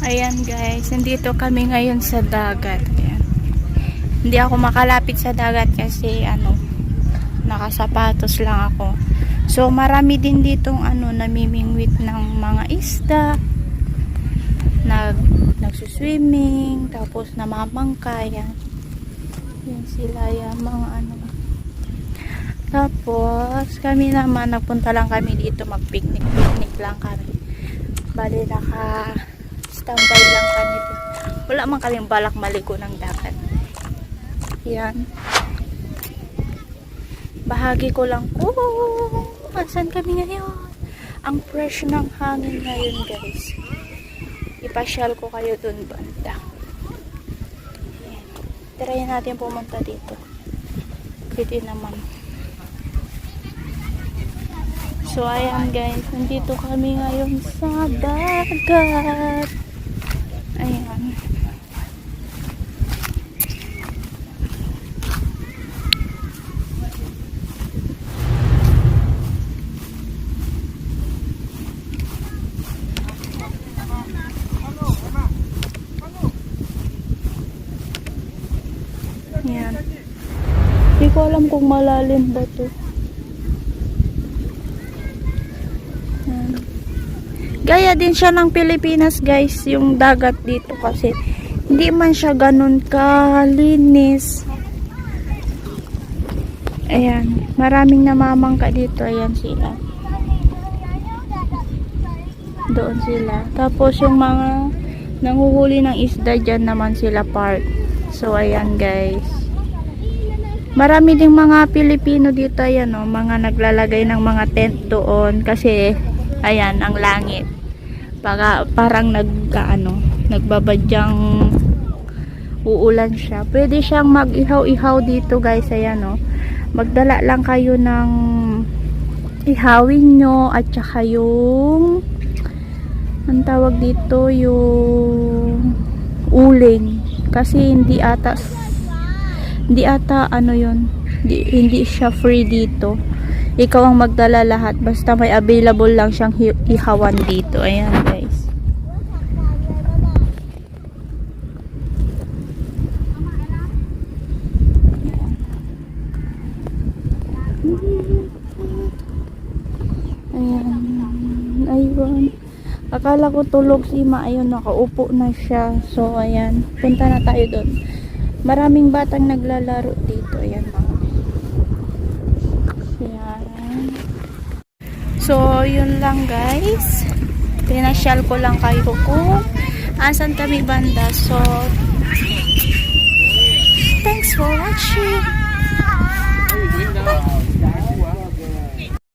Ayan guys, nandito kami ngayon sa dagat. Ayan. Hindi ako makalapit sa dagat kasi nakasapatos lang ako. So marami din ditong namimingwit ng mga isda. Nagsuswimming, tapos namamangka. Yan sila yung mga Tapos kami naman nagpunta lang kami dito mag-picnic lang kami. Bali standby lang kami dito. Wala man kaming balak maligo ng dagat. Yan. Bahagi ko lang kung saan kami ngayon. Ang fresh ng hangin ngayon guys. Ipasyal ko kayo dun banda. Yan. Try natin pumunta dito. Pwede naman. So ayan guys, nandito kami ngayon sa dagat. Ayan. Ayan. Hindi ko alam kung malalim ba to. Gaya din siya ng Pilipinas guys, yung dagat dito kasi hindi man siya ganun kalinis. Ayan, maraming namamangka dito. Ayan sila. Doon sila. Tapos yung mga nanguhuli ng isda dyan naman sila park. So ayan guys. Marami ding mga Pilipino dito. Ayan mga naglalagay ng mga tent doon kasi ayan ang langit. Parang nagbabadyang uulan siya. Pwede siyang mag-ihaw-ihaw dito guys. Ayan magdala lang kayo ng ihawin nyo at saka yung ang tawag dito yung uling. Kasi hindi ata hindi siya free dito. Ikaw ang magdala lahat. Basta may available lang siyang ihawan dito. Ayan guys. Ayan. Ayun. Akala ko tulog si Ma. Ayun, nakaupo na siya. So, ayan. Punta na tayo doon. Maraming batang naglalaro dito. Ayan mga. So, yun lang guys. Pinasyal ko lang kayo kung asan kami banda. So,